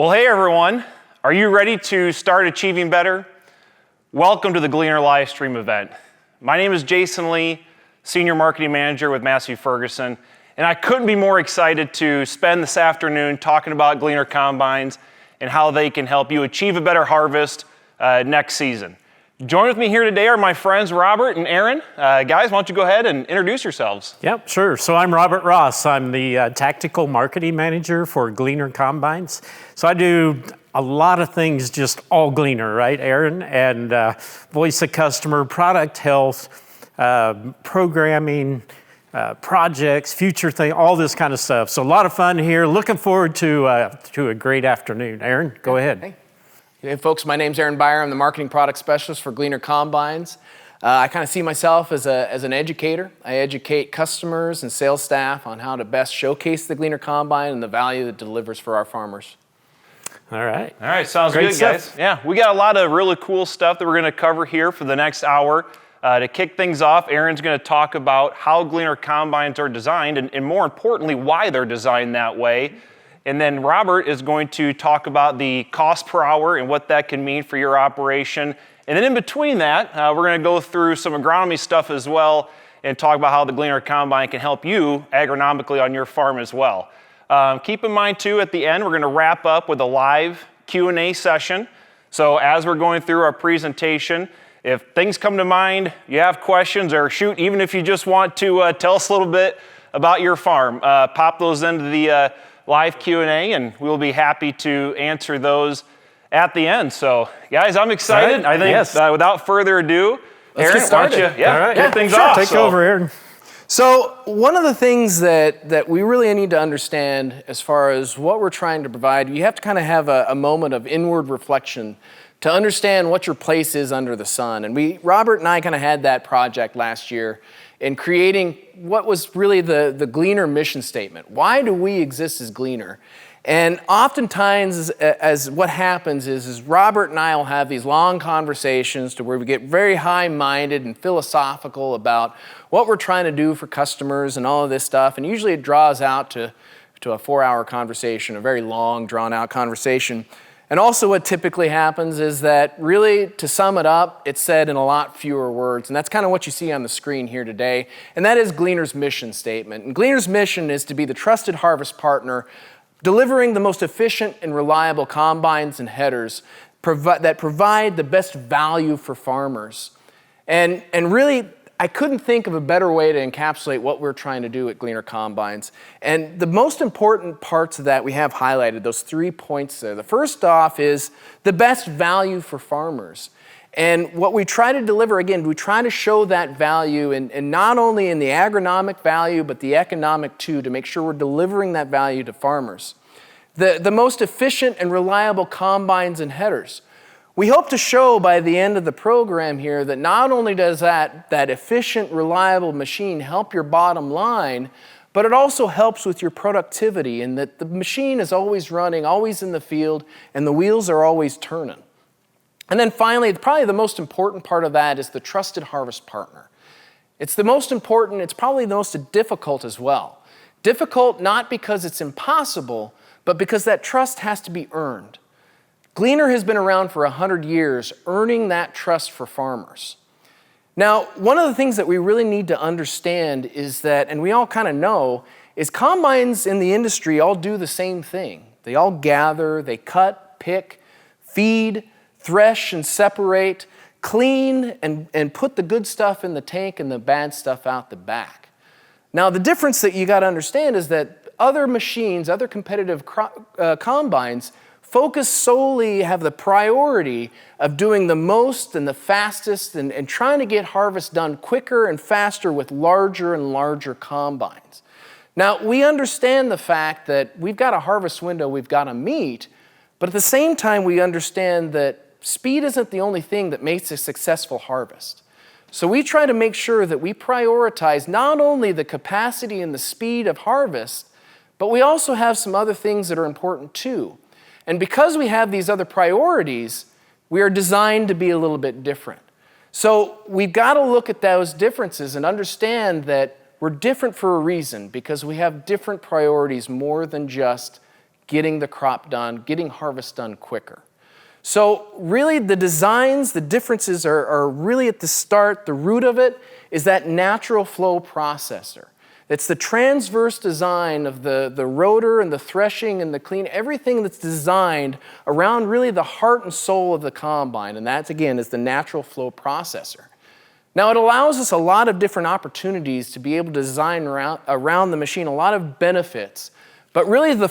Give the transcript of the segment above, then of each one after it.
Well, hey everyone, are you ready to start achieving better? Welcome to the Gleaner live stream event. My name is Jason Lee, Senior Marketing Manager with Massey Ferguson, and I couldn't be more excited to spend this afternoon talking about Gleaner combines and how they can help you achieve a better harvest next season. Join with me here today are my friends Robert and Aaron. Guys, why don't you go ahead and introduce yourselves? Yep, sure. So I'm Robert Ross. I'm the Tactical Marketing Manager for Gleaner Combines. So I do a lot of things just all Gleaner, right, Aaron? And voice of customer, product health, programming, projects, future thing, all this kind of stuff. So a lot of fun here. Looking forward to a great afternoon. Aaron, go ahead. Hey folks, my name's Aaron Byer. I'm the Marketing Product Specialist for Gleaner Combines. I kind of see myself as an educator. I educate customers and sales staff on how to best showcase the Gleaner Combine and the value that it delivers for our farmers. All right. All right, sounds Great good, stuff. guys. Yeah, we got a lot of really cool stuff that we're going to cover here for the next hour. To kick things off, Aaron's going to talk about how Gleaner combines are designed and more importantly, why they're designed that way. And then Robert is going to talk about the cost per hour and what that can mean for your operation. And then in between that, we're going to go through some agronomy stuff as well and talk about how the Gleaner combine can help you agronomically on your farm as well. Keep in mind too, at the end, we're going to wrap up with a live Q&A session. So as we're going through our presentation, if things come to mind, you have questions, or shoot, even if you just want to tell us a little bit about your farm, pop those into the live Q&A, and we'll be happy to answer those at the end. So, guys, I'm excited. Right. I think without further ado, Aaron, get started. why don't you All right. kick things Sure. off? Take over, Aaron. So one of the things that we really need to understand as far as what we're trying to provide, you have to kind of have a moment of inward reflection to understand what your place is under the sun. And Robert and I kind of had that project last year in creating what was really the Gleaner mission statement. Why do we exist as Gleaner? And oftentimes, as what happens is Robert and I will have these long conversations to where we get very high-minded and philosophical about what we're trying to do for customers and all of this stuff. And usually it draws out to a 4-hour conversation, a very long, drawn-out conversation. And also what typically happens is that really, to sum it up, it's said in a lot fewer words. And that's kind of what you see on the screen here today. And that is Gleaner's mission statement. And Gleaner's mission is to be the trusted harvest partner, delivering the most efficient and reliable combines and headers that provide the best value for farmers. And really, I couldn't think of a better way to encapsulate what we're trying to do at Gleaner Combines. And the most important parts of that we have highlighted, those 3 points there. The first off is the best value for farmers. And what we try to deliver, again, we try to show that value and not only in the agronomic value, but the economic too, to make sure we're delivering that value to farmers. The most efficient and reliable combines and headers. We hope to show by the end of the program here that not only does that efficient, reliable machine help your bottom line, but it also helps with your productivity and that the machine is always running, always in the field, and the wheels are always turning. And then finally, probably the most important part of that is the trusted harvest partner. It's the most important, it's probably the most difficult as well. Difficult not because it's impossible, but because that trust has to be earned. Gleaner has been around for 100 years, earning that trust for farmers. Now, one of the things that we really need to understand is that, and we all kind of know, is combines in the industry all do the same thing. They all gather, they cut, pick, feed, thresh and separate, clean and put the good stuff in the tank and the bad stuff out the back. Now, the difference that you got to understand is that other machines, other competitive combines, focus solely, have the priority of doing the most and the fastest and trying to get harvest done quicker and faster with larger and larger combines. Now, we understand the fact that we've got a harvest window we've got to meet, but at the same time, we understand that speed isn't the only thing that makes a successful harvest. So we try to make sure that we prioritize not only the capacity and the speed of harvest, but we also have some other things that are important too. And because we have these other priorities, we are designed to be a little bit different. So we've got to look at those differences and understand that we're different for a reason because we have different priorities more than just getting the crop done, getting harvest done quicker. So really the designs, the differences are really at the start. The root of it is that natural flow processor. It's the transverse design of the rotor and the threshing and the clean, everything that's designed around really the heart and soul of the combine, and that, again, is the natural flow processor. Now, it allows us a lot of different opportunities to be able to design around the machine, a lot of benefits. But really the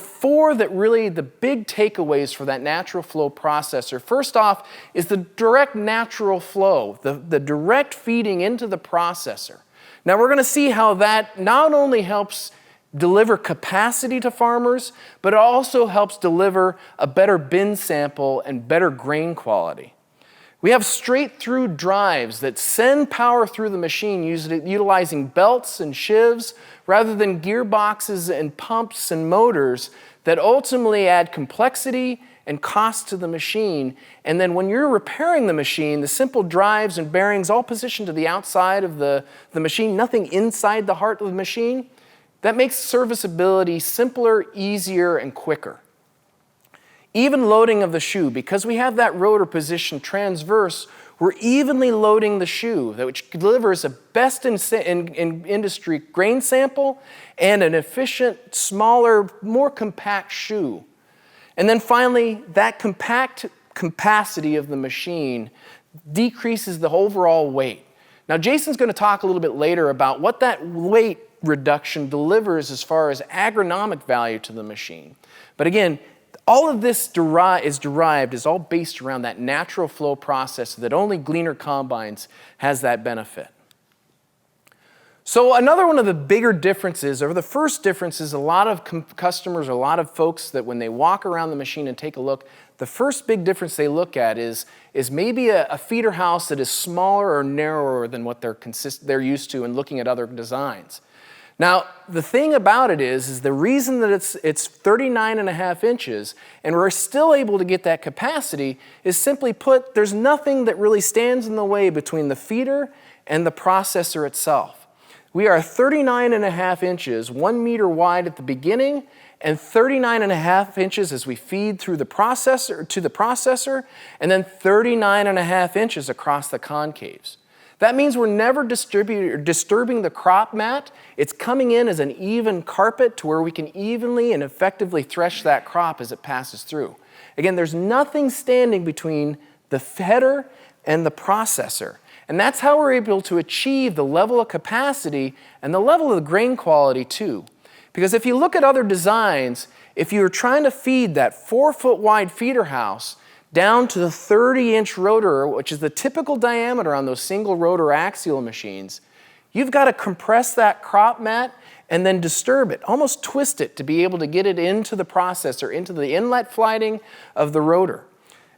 big takeaways for that natural flow processor, first off, is the direct natural flow, the direct feeding into the processor. Now we're going to see how that not only helps deliver capacity to farmers, but it also helps deliver a better bin sample and better grain quality. We have straight-through drives that send power through the machine utilizing belts and sheaves rather than gearboxes and pumps and motors that ultimately add complexity and cost to the machine. And then when you're repairing the machine, the simple drives and bearings all positioned to the outside of the machine, nothing inside the heart of the machine, that makes serviceability simpler, easier, and quicker. Even loading of the shoe, because we have that rotor positioned transverse, we're evenly loading the shoe, which delivers a best in industry grain sample and an efficient, smaller, more compact shoe. And then finally, that compact capacity of the machine decreases the overall weight. Now, Jason's going to talk a little bit later about what that weight reduction delivers as far as agronomic value to the machine. But again, all of this is all based around that natural flow process that only Gleaner combines has that benefit. So another one of the bigger differences, or the first difference, is a lot of customers, a lot of folks that when they walk around the machine and take a look, the first big difference they look at is maybe a feeder house that is smaller or narrower than what they're used to in looking at other designs. Now, the thing about it is the reason that it's 39.5 inches and we're still able to get that capacity is simply put, there's nothing that really stands in the way between the feeder and the processor itself. We are 39.5 inches, 1 meter wide at the beginning, and 39.5 inches as we feed through the processor to the processor, and then 39.5 inches across the concaves. That means we're never disturbing the crop mat. It's coming in as an even carpet to where we can evenly and effectively thresh that crop as it passes through. Again, there's nothing standing between the header and the processor. And that's how we're able to achieve the level of capacity and the level of the grain quality too. Because if you look at other designs, if you're trying to feed that 4-foot wide feeder house down to the 30-inch rotor, which is the typical diameter on those single rotor axial machines, you've got to compress that crop mat and then disturb it, almost twist it to be able to get it into the processor, into the inlet flighting of the rotor.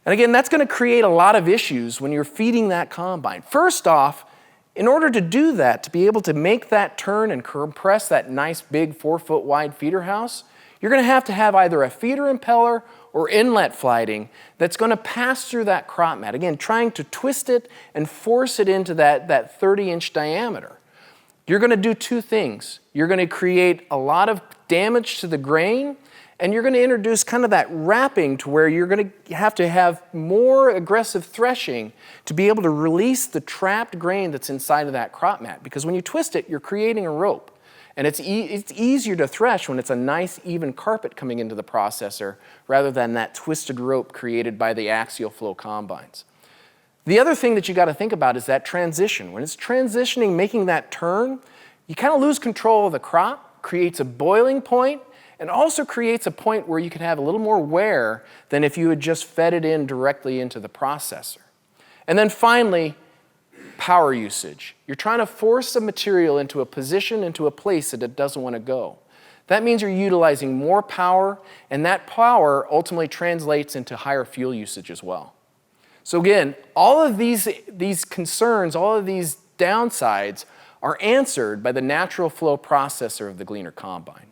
And again, that's going to create a lot of issues when you're feeding that combine. First off, in order to do that, to be able to make that turn and compress that nice big 4-foot wide feeder house, you're going to have either a feeder impeller or inlet flighting that's going to pass through that crop mat. Again, trying to twist it and force it into that 30-inch diameter. You're going to do two things. You're going to create a lot of damage to the grain, and you're going to introduce kind of that wrapping to where you're going to have more aggressive threshing to be able to release the trapped grain that's inside of that crop mat. Because when you twist it, you're creating a rope. And it's easier to thresh when it's a nice even carpet coming into the processor rather than that twisted rope created by the axial flow combines. The other thing that you got to think about is that transition. When it's transitioning, making that turn, you kind of lose control of the crop, creates a boiling point, and also creates a point where you can have a little more wear than if you had just fed it in directly into the processor. And then finally, power usage. You're trying to force a material into a position, into a place that it doesn't want to go. That means you're utilizing more power, and that power ultimately translates into higher fuel usage as well. So again, all of these concerns, all of these downsides are answered by the natural flow processor of the Gleaner combine.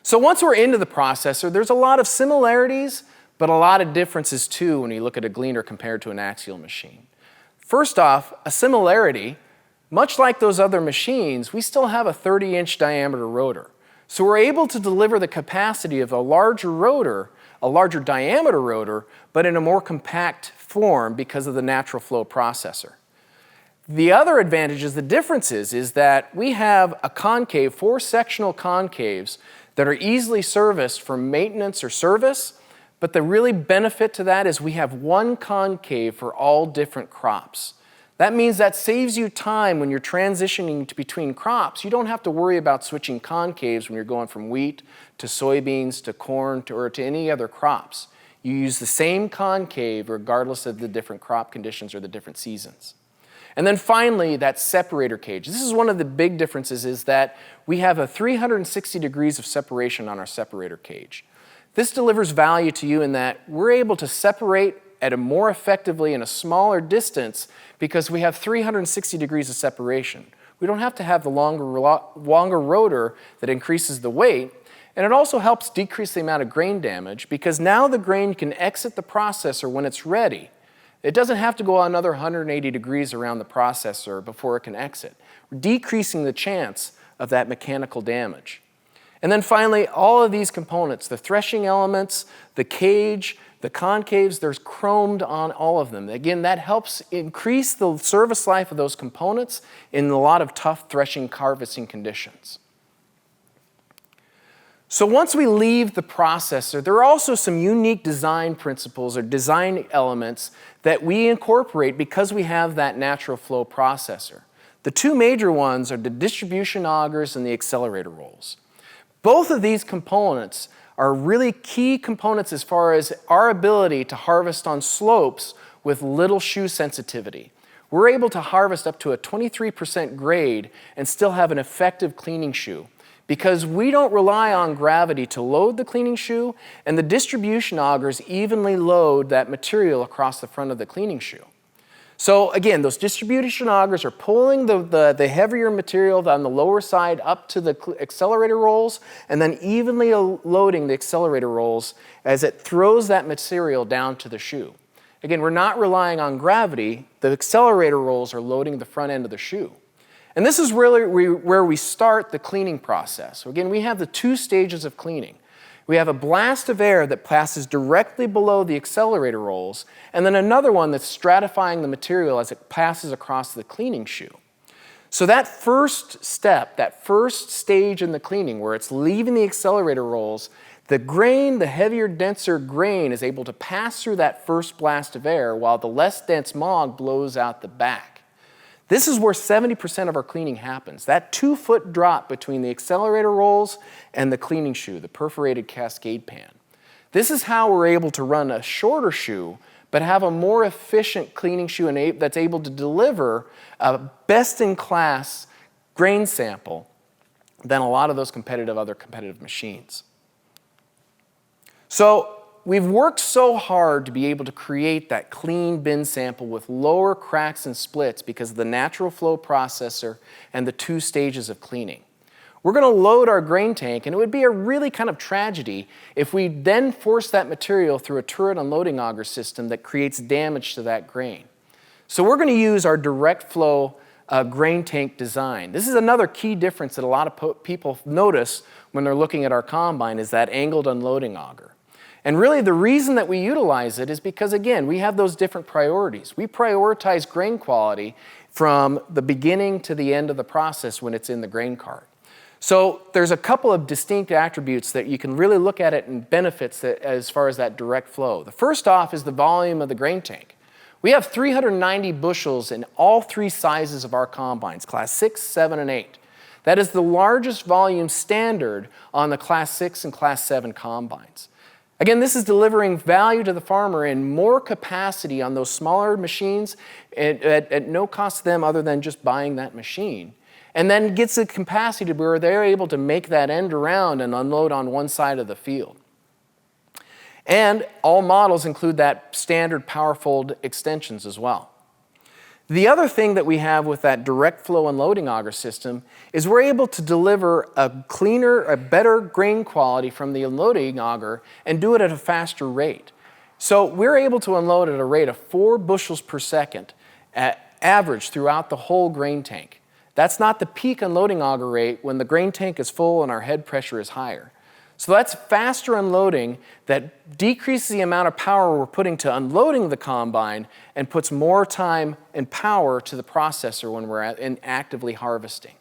So once we're into the processor, there's a lot of similarities, but a lot of differences too when you look at a Gleaner compared to an axial machine. First off, a similarity, much like those other machines, we still have a 30-inch diameter rotor. So we're able to deliver the capacity of a larger rotor, a larger diameter rotor, but in a more compact form because of the natural flow processor. The other advantage is the differences is that we have a concave, 4 sectional concaves that are easily serviced for maintenance or service, but the really benefit to that is we have one concave for all different crops. That means that saves you time when you're transitioning between crops. You don't have to worry about switching concaves when you're going from wheat to soybeans to corn or to any other crops. You use the same concave regardless of the different crop conditions or the different seasons. And then finally, that separator cage. This is one of the big differences is that we have a 360 degrees of separation on our separator cage. This delivers value to you in that we're able to separate at a more effectively in a smaller distance because we have 360 degrees of separation. We don't have to have the longer rotor that increases the weight, and it also helps decrease the amount of grain damage because now the grain can exit the processor when it's ready. It doesn't have to go another 180 degrees around the processor before it can exit, decreasing the chance of that mechanical damage. And then finally, all of these components, the threshing elements, the cage, the concaves, there's chromed on all of them. Again, that helps increase the service life of those components in a lot of tough threshing, harvesting conditions. So once we leave the processor, there are also some unique design principles or design elements that we incorporate because we have that natural flow processor. The two major ones are the distribution augers and the accelerator rolls. Both of these components are really key components as far as our ability to harvest on slopes with little shoe sensitivity. We're able to harvest up to a 23% grade and still have an effective cleaning shoe because we don't rely on gravity to load the cleaning shoe, and the distribution augers evenly load that material across the front of the cleaning shoe. So again, those distribution augers are pulling the heavier material on the lower side up to the accelerator rolls and then evenly loading the accelerator rolls as it throws that material down to the shoe. Again, we're not relying on gravity. The accelerator rolls are loading the front end of the shoe. And this is really where we start the cleaning process. So again, we have the 2 stages of cleaning. We have a blast of air that passes directly below the accelerator rolls, and then another one that's stratifying the material as it passes across the cleaning shoe. So that first step, that first stage in the cleaning where it's leaving the accelerator rolls, the grain, the heavier, denser grain is able to pass through that first blast of air while the less dense mog blows out the back. This is where 70% of our cleaning happens. That 2-foot drop between the accelerator rolls and the cleaning shoe, the perforated cascade pan. This is how we're able to run a shorter shoe, but have a more efficient cleaning shoe that's able to deliver a best-in-class grain sample than a lot of those other competitive machines. So we've worked so hard to be able to create that clean bin sample with lower cracks and splits because of the natural flow processor and the 2 stages of cleaning. We're going to load our grain tank, and it would be a really kind of tragedy if we then force that material through a turret unloading auger system that creates damage to that grain. So we're going to use our direct flow grain tank design. This is another key difference that a lot of people notice when they're looking at our combine is that angled unloading auger. And really the reason that we utilize it is because, again, we have those different priorities. We prioritize grain quality from the beginning to the end of the process when it's in the grain cart. So there's a couple of distinct attributes that you can really look at it and benefits that, as far as that direct flow. The first off is the volume of the grain tank. We have 390 bushels in all 3 sizes of our combines, Class 6, 7, and 8. That is the largest volume standard on the Class 6 and Class 7 combines. Again, this is delivering value to the farmer in more capacity on those smaller machines at no cost to them other than just buying that machine. And then gets the capacity where they're able to make that end around and unload on one side of the field. And all models include that standard power fold extensions as well. The other thing that we have with that direct flow unloading auger system is we're able to deliver a cleaner, a better grain quality from the unloading auger and do it at a faster rate. So we're able to unload at a rate of 4 bushels per second at average throughout the whole grain tank. That's not the peak unloading auger rate when the grain tank is full and our head pressure is higher. So that's faster unloading that decreases the amount of power we're putting to unloading the combine and puts more time and power to the processor when we're actively harvesting.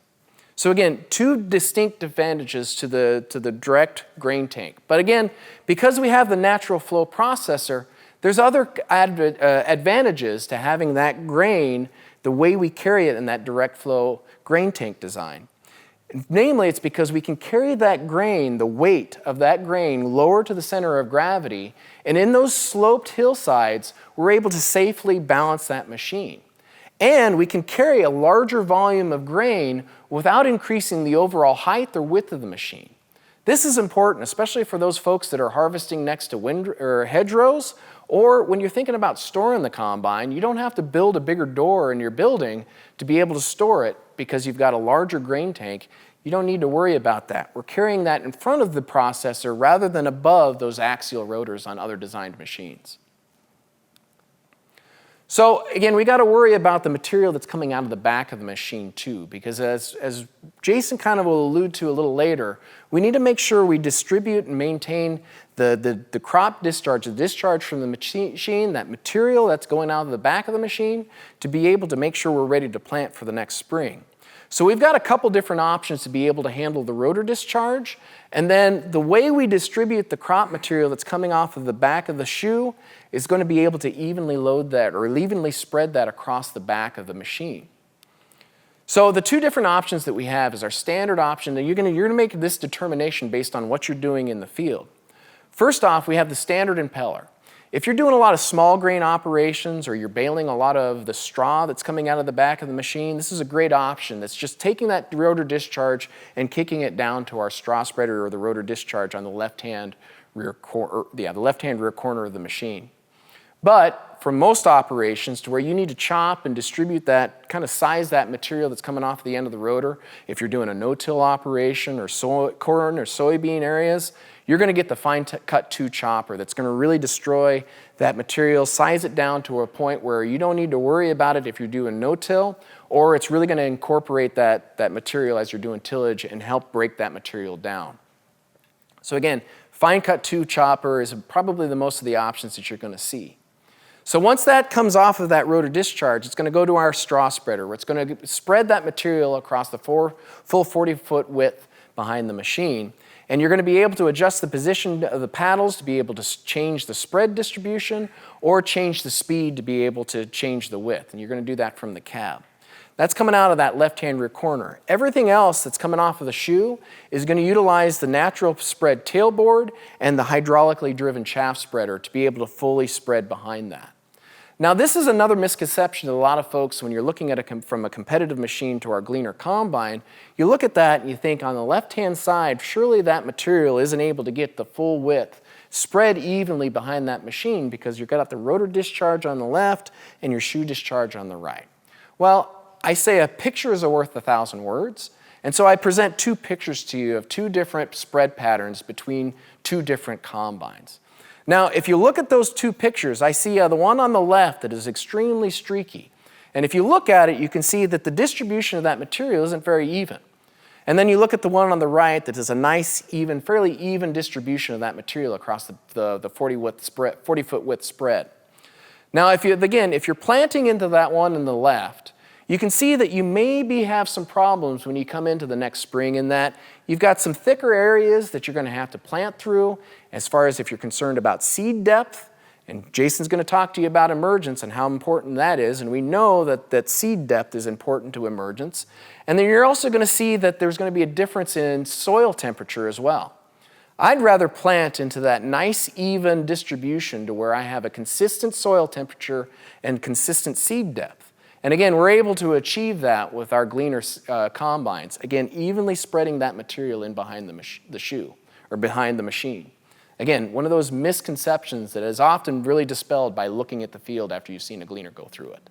So again, two distinct advantages to the direct grain tank. But again, because we have the natural flow processor, there's other advantages to having that grain the way we carry it in that direct flow grain tank design. Namely, it's because we can carry that grain, the weight of that grain, lower to the center of gravity, and in those sloped hillsides, we're able to safely balance that machine. And we can carry a larger volume of grain without increasing the overall height or width of the machine. This is important, especially for those folks that are harvesting next to hedgerows, or when you're thinking about storing the combine, you don't have to build a bigger door in your building to be able to store it because you've got a larger grain tank. You don't need to worry about that. We're carrying that in front of the processor rather than above those axial rotors on other designed machines. So again, we got to worry about the material that's coming out of the back of the machine too, because as Jason kind of will allude to a little later, we need to make sure we distribute and maintain the crop discharge, the discharge from the machine, that material that's going out of the back of the machine, to be able to make sure we're ready to plant for the next spring. So we've got a couple different options to be able to handle the rotor discharge, and then the way we distribute the crop material that's coming off of the back of the shoe is going to be able to evenly load that or evenly spread that across the back of the machine. So the two different options that we have is our standard option, and you're going to make this determination based on what you're doing in the field. First off, we have the standard impeller. If you're doing a lot of small grain operations or you're baling a lot of the straw that's coming out of the back of the machine, this is a great option. That's just taking that rotor discharge and kicking it down to our straw spreader or the rotor discharge on the left-hand rear corner of the machine. But for most operations, to where you need to chop and distribute that, kind of size that material that's coming off the end of the rotor, if you're doing a no-till operation or corn or soybean areas, you're going to get the fine cut 2 chopper that's going to really destroy that material, size it down to a point where you don't need to worry about it if you're doing no-till, or it's really going to incorporate that material as you're doing tillage and help break that material down. So again, fine cut 2 chopper is probably the most of the options that you're going to see. So once that comes off of that rotor discharge, it's going to go to our straw spreader, where it's going to spread that material across the full 40-foot width behind the machine. And you're going to be able to adjust the position of the paddles to be able to change the spread distribution or change the speed to be able to change the width. And you're going to do that from the cab. That's coming out of that left-hand rear corner. Everything else that's coming off of the shoe is going to utilize the natural spread tailboard and the hydraulically driven chaff spreader to be able to fully spread behind that. Now, this is another misconception that a lot of folks, when you're looking at from a competitive machine to our Gleaner combine, you look at that and you think on the left-hand side, surely that material isn't able to get the full width spread evenly behind that machine because you've got the rotor discharge on the left and your shoe discharge on the right. Well, I say a picture is worth 1,000 words, and so I present 2 pictures to you of 2 different spread patterns between 2 different combines. Now, if you look at those 2 pictures, I see the one on the left that is extremely streaky. And if you look at it, you can see that the distribution of that material isn't very even. And then you look at the one on the right that is a nice, even, fairly even distribution of that material across the 40-foot width spread. Now, if you're planting into that one on the left, you can see that you maybe have some problems when you come into the next spring in that you've got some thicker areas that you're going to have to plant through as far as if you're concerned about seed depth. And Jason's going to talk to you about emergence and how important that is. And we know that seed depth is important to emergence. And then you're also going to see that there's going to be a difference in soil temperature as well. I'd rather plant into that nice, even distribution to where I have a consistent soil temperature and consistent seed depth. And again, we're able to achieve that with our Gleaner combines. Again, evenly spreading that material in behind the shoe or behind the machine. Again, one of those misconceptions that is often really dispelled by looking at the field after you've seen a Gleaner go through it.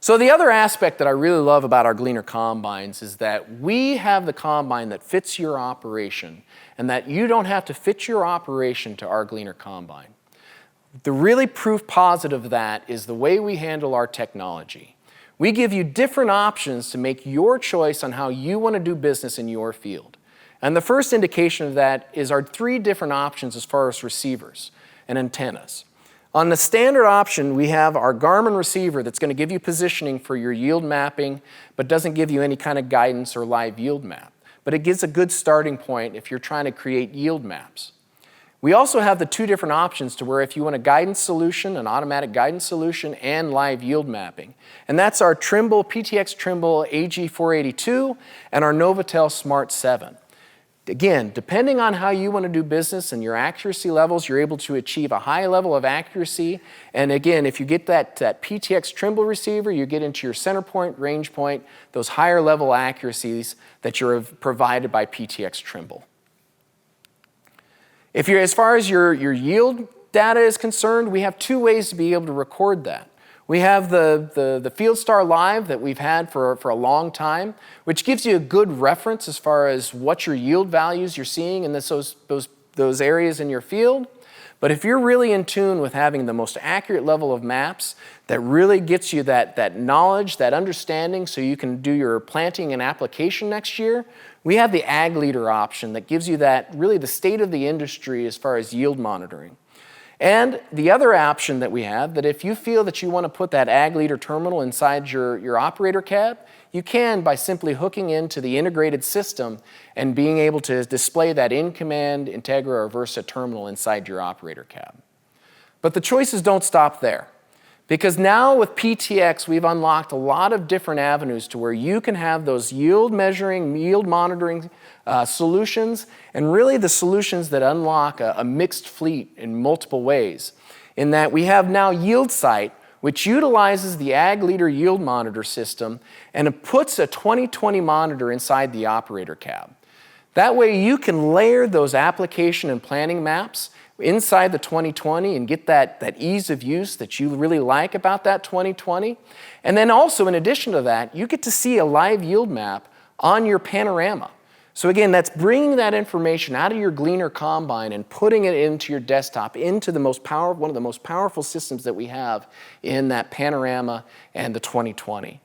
So the other aspect that I really love about our Gleaner combines is that we have the combine that fits your operation and that you don't have to fit your operation to our Gleaner combine. The really proof positive of that is the way we handle our technology. We give you different options to make your choice on how you want to do business in your field. And the first indication of that is our 3 different options as far as receivers and antennas. On the standard option, we have our Garmin receiver that's going to give you positioning for your yield mapping, but doesn't give you any kind of guidance or live yield map. But it gives a good starting point if you're trying to create yield maps. We also have the 2 different options to where if you want a guidance solution, an automatic guidance solution, and live yield mapping. And that's our PTX Trimble AG482 and our Novatel Smart 7. Again, depending on how you want to do business and your accuracy levels, you're able to achieve a high level of accuracy. And again, if you get that PTX Trimble receiver, you get into your center point, range point, those higher level accuracies that you're provided by PTX Trimble. As far as your yield data is concerned, we have 2 ways to be able to record that. We have the FieldStar Live that we've had for a long time, which gives you a good reference as far as what your yield values you're seeing in those areas in your field. But if you're really in tune with having the most accurate level of maps that really gets you that knowledge, that understanding so you can do your planting and application next year, we have the Ag Leader option that gives you really the state of the industry as far as yield monitoring. And the other option that we have, that if you feel that you want to put that Ag Leader terminal inside your operator cab, you can by simply hooking into the integrated system and being able to display that in-command Integra or Versa terminal inside your operator cab. But the choices don't stop there. Because now with PTX, we've unlocked a lot of different avenues to where you can have those yield measuring, yield monitoring solutions, and really the solutions that unlock a mixed fleet in multiple ways. In that we have now YieldSight, which utilizes the Ag Leader yield monitor system, and it puts a 2020 monitor inside the operator cab. That way you can layer those application and planning maps inside the 2020 and get that ease of use that you really like about that 2020. And then also, in addition to that, you get to see a live yield map on your panorama. So again, that's bringing that information out of your Gleaner combine and putting it into your desktop, into one of the most powerful systems that we have in that panorama and the 2020.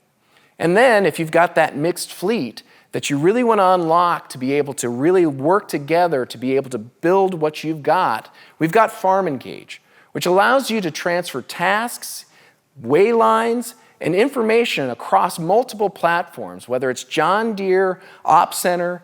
And then if you've got that mixed fleet that you really want to unlock to be able to really work together to be able to build what you've got, we've got Farm Engage, which allows you to transfer tasks, weigh lines, and information across multiple platforms, whether it's John Deere, Ops Center,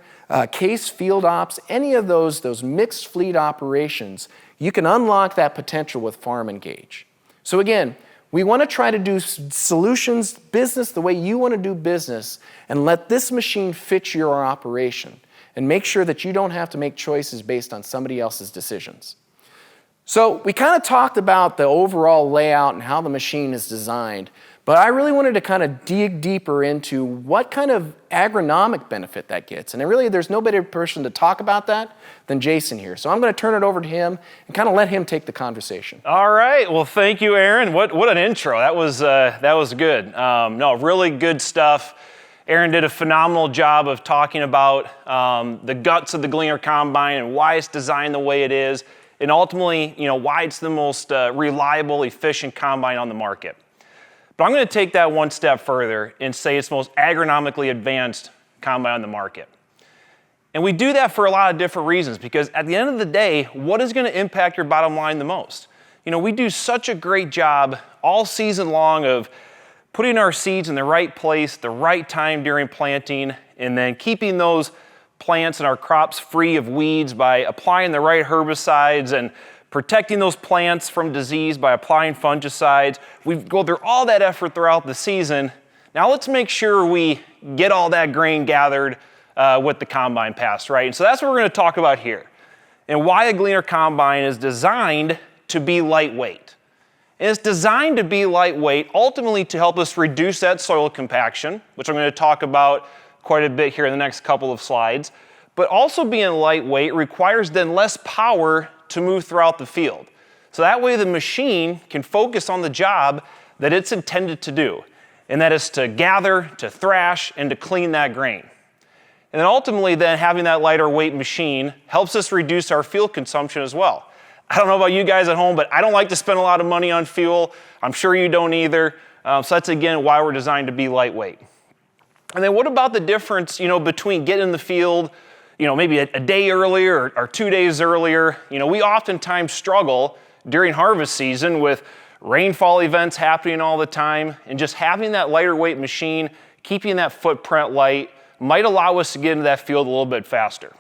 Case Field Ops, any of those mixed fleet operations, you can unlock that potential with Farm Engage. So again, we want to try to do solutions, business the way you want to do business, and let this machine fit your operation and make sure that you don't have to make choices based on somebody else's decisions. So we kind of talked about the overall layout and how the machine is designed, but I really wanted to kind of dig deeper into what kind of agronomic benefit that gets. And really, there's no better person to talk about that than Jason here. So I'm going to turn it over to him and kind of let him take the conversation. All right. Well, thank you, Aaron. What an intro. That was good. No, really good stuff. Aaron did a phenomenal job of talking about the guts of the Gleaner combine and why it's designed the way it is, and ultimately, why it's the most reliable, efficient combine on the market. But I'm going to take that one step further and say it's the most agronomically advanced combine on the market. And we do that for a lot of different reasons, because at the end of the day, what is going to impact your bottom line the most? We do such a great job all season long of putting our seeds in the right place, the right time during planting, and then keeping those plants and our crops free of weeds by applying the right herbicides and protecting those plants from disease by applying fungicides. We go through all that effort throughout the season. Now let's make sure we get all that grain gathered with the combine pass, right? And so that's what we're going to talk about here, and why a Gleaner combine is designed to be lightweight. And it's designed to be lightweight ultimately to help us reduce that soil compaction, which I'm going to talk about quite a bit here in the next couple of slides. But also being lightweight requires then less power to move throughout the field. So that way the machine can focus on the job that it's intended to do, and that is to gather, to thrash, and to clean that grain. And then ultimately then having that lighter weight machine helps us reduce our fuel consumption as well. I don't know about you guys at home, but I don't like to spend a lot of money on fuel. I'm sure you don't either. So that's, again, why we're designed to be lightweight. And then what about the difference, between getting in the field, maybe a day earlier or 2 days earlier? We oftentimes struggle during harvest season with rainfall events happening all the time, and just having that lighter weight machine, keeping that footprint light, might allow us to get into that field a little bit faster.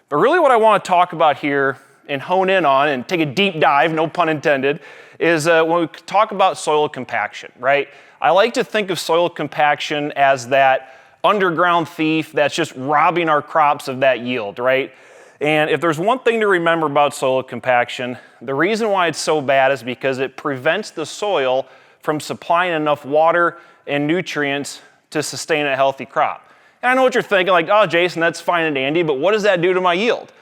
But really what I want to talk about here and hone in on and take a deep dive, no pun intended, is when we talk about soil compaction, right? I like to think of soil compaction as that underground thief that's just robbing our crops of that yield, right? And if there's one thing to remember about soil compaction, the reason why it's so bad is because it prevents the soil from supplying enough water and nutrients to sustain a healthy crop. And I know what you're thinking, like, oh, Jason, that's fine and dandy, but what does that do to my yield?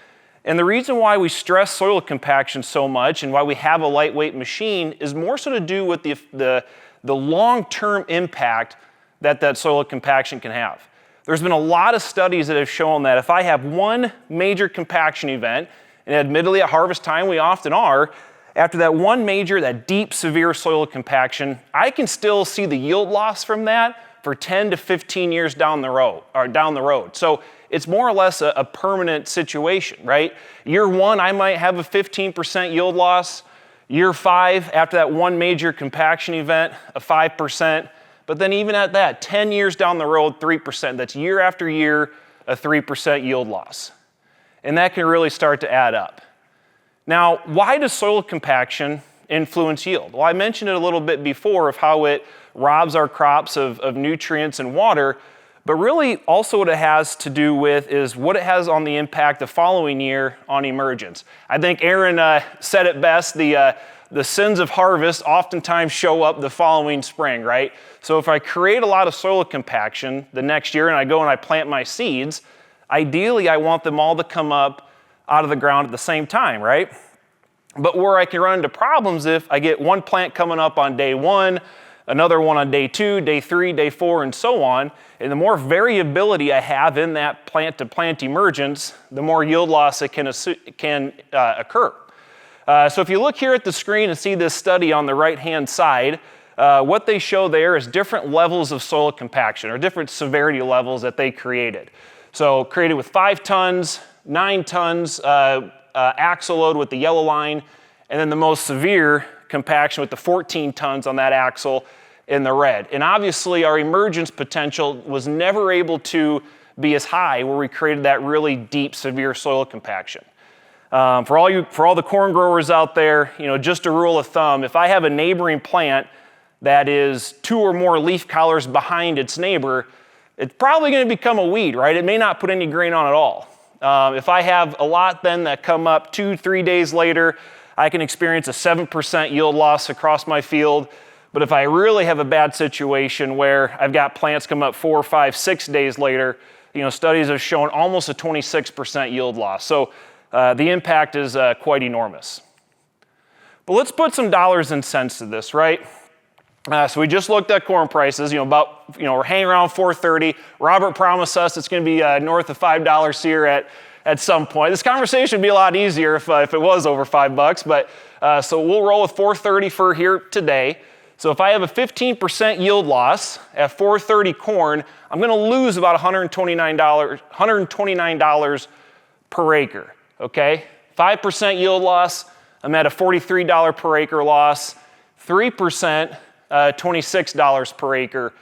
And the reason why we stress soil compaction so much and why we have a lightweight machine is more so to do with the long-term impact that soil compaction can have. There's been a lot of studies that have shown that if I have one major compaction event, and admittedly at harvest time we often are, after that one major, that deep, severe soil compaction, I can still see the yield loss from that for 10 to 15 years down the road. So it's more or less a permanent situation, right? Year one, I might have a 15% yield loss. Year 5, after that one major compaction event, a 5%. But then even at that, 10 years down the road, 3%. That's year after year, a 3% yield loss. And that can really start to add up. Now, why does soil compaction influence yield? Well, I mentioned it a little bit before of how it robs our crops of nutrients and water, but really also what it has to do with is what it has on the impact the following year on emergence. I think Aaron said it best, the sins of harvest oftentimes show up the following spring, right? So if I create a lot of soil compaction the next year and I go and I plant my seeds, ideally I want them all to come up out of the ground at the same time, right? But where I can run into problems if I get one plant coming up on day 1, another one on day 2, day 3, day 4, and so on, and the more variability I have in that plant-to-plant emergence, the more yield loss that can occur. So if you look here at the screen and see this study on the right-hand side, what they show there is different levels of soil compaction, or different severity levels that they created. So created with 5 tons, 9 tons, axle load with the yellow line, and then the most severe compaction with the 14 tons on that axle in the red. And obviously our emergence potential was never able to be as high where we created that really deep, severe soil compaction. For all the corn growers out there, just a rule of thumb, if I have a neighboring plant that is 2 or more leaf collars behind its neighbor, it's probably going to become a weed, right? It may not put any grain on at all. If I have a lot then that come up 2-3 days later, I can experience a 7% yield loss across my field. But if I really have a bad situation where I've got plants come up 4, 5, 6 days later, studies have shown almost a 26% yield loss. So the impact is quite enormous. But let's put some dollars and cents to this, right? So we just looked at corn prices, we're hanging around $4.30. Robert promised us it's going to be north of $5 here at some point. This conversation would be a lot easier if it was over $5, but so we'll roll with $4.30 for here today. So if I have a 15% yield loss at $4.30 corn, I'm going to lose about $129 per acre, okay? 5% yield loss, I'm at a $43 per acre loss. 3%, $26 per acre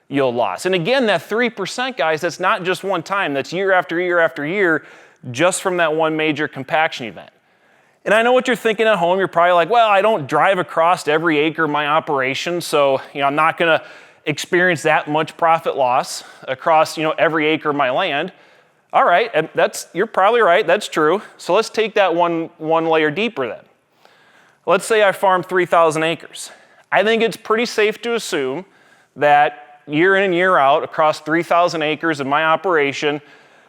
yield loss. And again, that 3%, guys, that's not just one time. That's year after year after year, just from that one major compaction event. And I know what you're thinking at home. You're probably like, well, I don't drive across every acre of my operation, so I'm not going to experience that much profit loss across every acre of my land. All right, you're probably right. That's true. So let's take that one layer deeper then. Let's say I farm 3,000 acres. I think it's pretty safe to assume that year in and year out across 3,000 acres of my operation,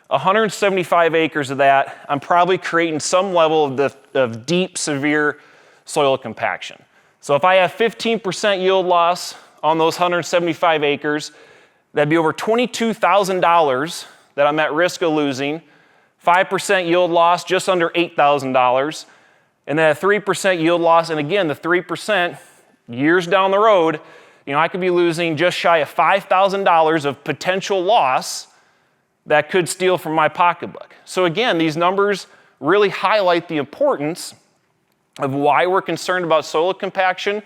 175 acres of that, I'm probably creating some level of deep, severe soil compaction. So if I have 15% yield loss on those 175 acres, that'd be over $22,000 that I'm at risk of losing. 5% yield loss, just under $8,000. And then a 3% yield loss, and again, the 3%, years down the road, I could be losing just shy of $5,000 of potential loss that could steal from my pocketbook. So again, these numbers really highlight the importance of why we're concerned about soil compaction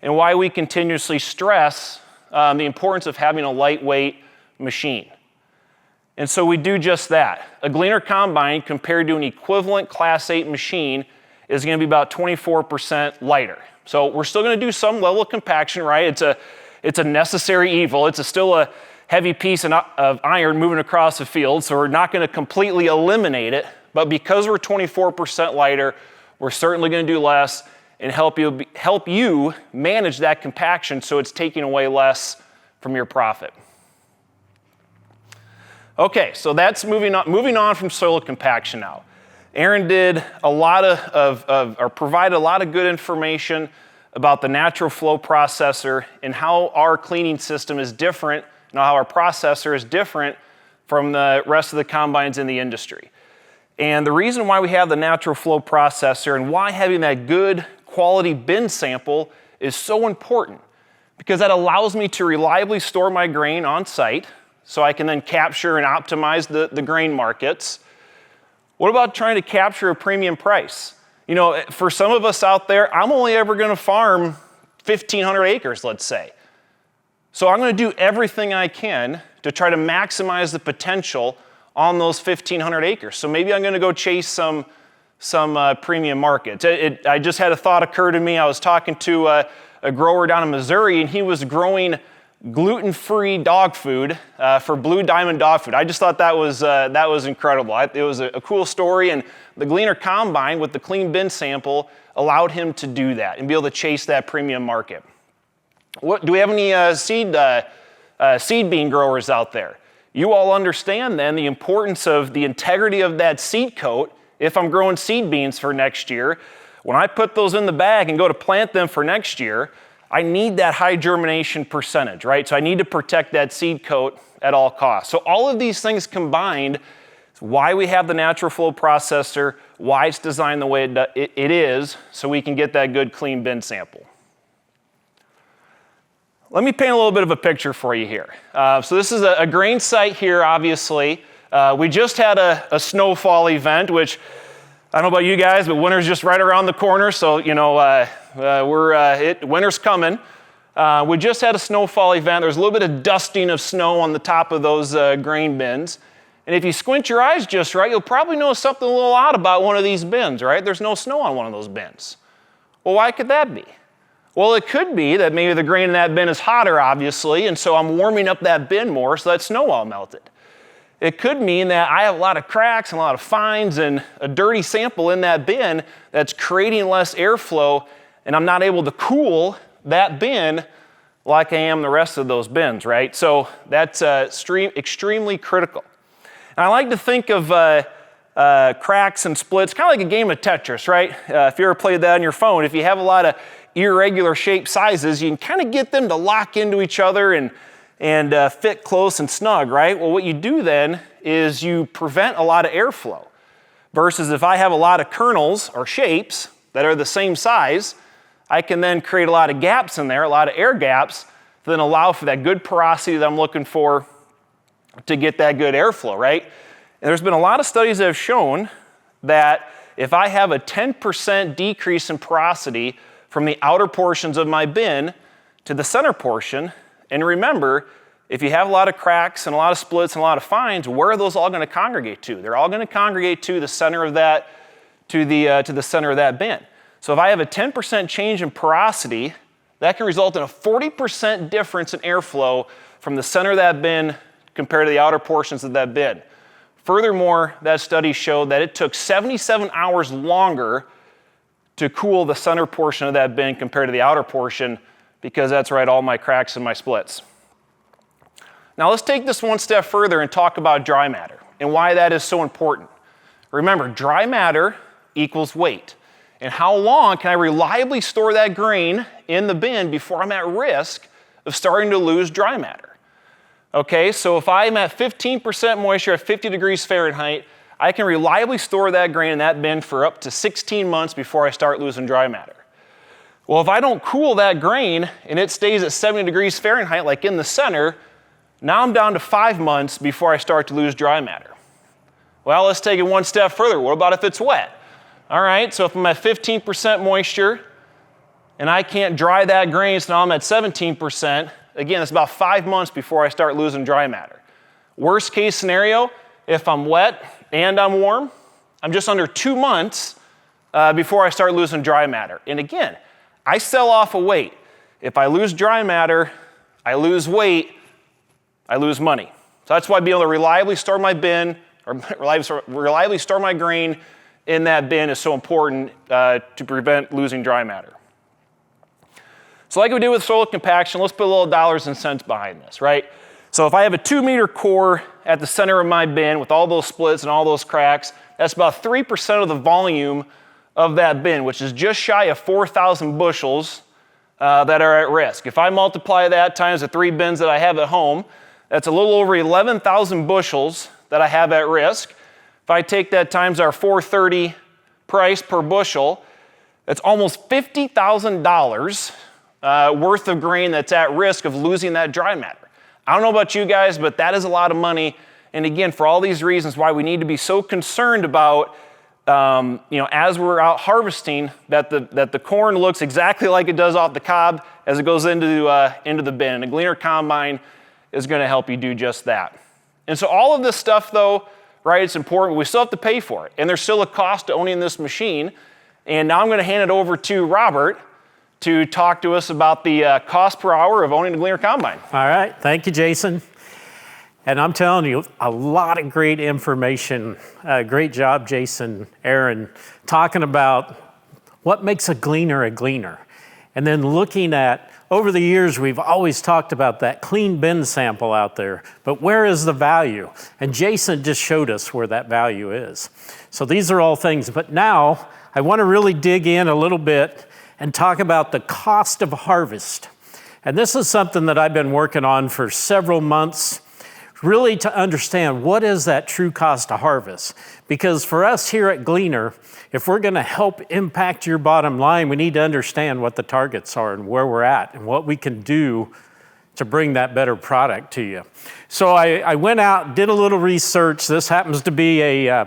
and why we continuously stress the importance of having a lightweight machine. And so we do just that. A Gleaner combine compared to an equivalent Class 8 machine is going to be about 24% lighter. So we're still going to do some level of compaction, right? It's a necessary evil. It's still a heavy piece of iron moving across the field, so we're not going to completely eliminate it. But because we're 24% lighter, we're certainly going to do less and help you manage that compaction so it's taking away less from your profit. Okay, so that's moving on from soil compaction now. Aaron did a lot or provided a lot of good information about the natural flow processor and how our cleaning system is different and how our processor is different from the rest of the combines in the industry. And the reason why we have the natural flow processor and why having that good quality bin sample is so important, because that allows me to reliably store my grain on site so I can then capture and optimize the grain markets. What about trying to capture a premium price? For some of us out there, I'm only ever going to farm 1,500 acres, let's say. So I'm going to do everything I can to try to maximize the potential on those 1,500 acres. So maybe I'm going to go chase some premium markets. I just had a thought occur to me. I was talking to a grower down in Missouri, and he was growing gluten-free dog food for Blue Diamond dog food. I just thought that was incredible. It was a cool story, and the Gleaner combine with the clean bin sample allowed him to do that and be able to chase that premium market. Do we have any seed bean growers out there? You all understand then the importance of the integrity of that seed coat if I'm growing seed beans for next year. When I put those in the bag and go to plant them for next year, I need that high germination percentage, right? So I need to protect that seed coat at all costs. So all of these things combined is why we have the natural flow processor, why it's designed the way it is, so we can get that good clean bin sample. Let me paint a little bit of a picture for you here. So this is a grain site here, obviously. We just had a snowfall event, which I don't know about you guys, but winter's just right around the corner, so winter's coming. We just had a snowfall event. There's a little bit of dusting of snow on the top of those grain bins. And if you squint your eyes just right, you'll probably notice something a little odd about one of these bins, right? There's no snow on one of those bins. Well, why could that be? Well, it could be that maybe the grain in that bin is hotter, obviously, and so I'm warming up that bin more so that snow all melted. It could mean that I have a lot of cracks and a lot of fines and a dirty sample in that bin that's creating less airflow, and I'm not able to cool that bin like I am the rest of those bins, right? So that's extremely critical. And I like to think of cracks and splits, kind of like a game of Tetris, right? If you ever played that on your phone, if you have a lot of irregular shaped sizes, you can kind of get them to lock into each other and fit close and snug, right? Well, what you do then is you prevent a lot of airflow. Versus if I have a lot of kernels or shapes that are the same size, I can then create a lot of gaps in there, a lot of air gaps, to then allow for that good porosity that I'm looking for to get that good airflow, right? And there's been a lot of studies that have shown that if I have a 10% decrease in porosity from the outer portions of my bin to the center portion, and remember, if you have a lot of cracks and a lot of splits and a lot of fines, where are those all going to congregate to? They're all going to congregate to the center of that, to the center of that bin. So if I have a 10% change in porosity, that can result in a 40% difference in airflow from the center of that bin compared to the outer portions of that bin. Furthermore, that study showed that it took 77 hours longer to cool the center portion of that bin compared to the outer portion, because that's right, all my cracks and my splits. Now let's take this one step further and talk about dry matter and why that is so important. Remember, dry matter equals weight. And how long can I reliably store that grain in the bin before I'm at risk of starting to lose dry matter? Okay, so if I'm at 15% moisture at 50 degrees Fahrenheit, I can reliably store that grain in that bin for up to 16 months before I start losing dry matter. Well, if I don't cool that grain and it stays at 70 degrees Fahrenheit, like in the center, now I'm down to 5 months before I start to lose dry matter. Well, let's take it one step further. What about if it's wet? All right, so if I'm at 15% moisture and I can't dry that grain, so now I'm at 17%, again, it's about 5 months before I start losing dry matter. Worst case scenario, if I'm wet and I'm warm, I'm just under 2 months before I start losing dry matter. And again, I sell off of weight. If I lose dry matter, I lose weight, I lose money. So that's why being able to reliably store my bin, or reliably store my grain in that bin is so important to prevent losing dry matter. So like we did with soil compaction, let's put a little dollars and cents behind this, right? So if I have a 2-meter core at the center of my bin with all those splits and all those cracks, that's about 3% of the volume of that bin, which is just shy of 4,000 bushels that are at risk. If I multiply that times the 3 bins that I have at home, that's a little over 11,000 bushels that I have at risk. If I take that times our $4.30 price per bushel, that's almost $50,000 worth of grain that's at risk of losing that dry matter. I don't know about you guys, but that is a lot of money. And again, for all these reasons why we need to be so concerned about as we're out harvesting, that the corn looks exactly like it does off the cob as it goes into the bin. And a Gleaner combine is going to help you do just that. And so all of this stuff, though, right, it's important. We still have to pay for it. And there's still a cost to owning this machine. And now I'm going to hand it over to Robert to talk to us about the cost per hour of owning a Gleaner combine. All right, thank you, Jason. And I'm telling you, a lot of great information. Great job, Jason, Aaron, talking about what makes a Gleaner. And then looking at, over the years, we've always talked about that clean bin sample out there, but where is the value? And Jason just showed us where that value is. So these are all things, but now I want to really dig in a little bit and talk about the cost of harvest. And this is something that I've been working on for several months, really to understand what is that true cost of harvest. Because for us here at Gleaner, if we're gonna help impact your bottom line, we need to understand what the targets are and where we're at and what we can do to bring that better product to you. So I went out, did a little research. This happens to be a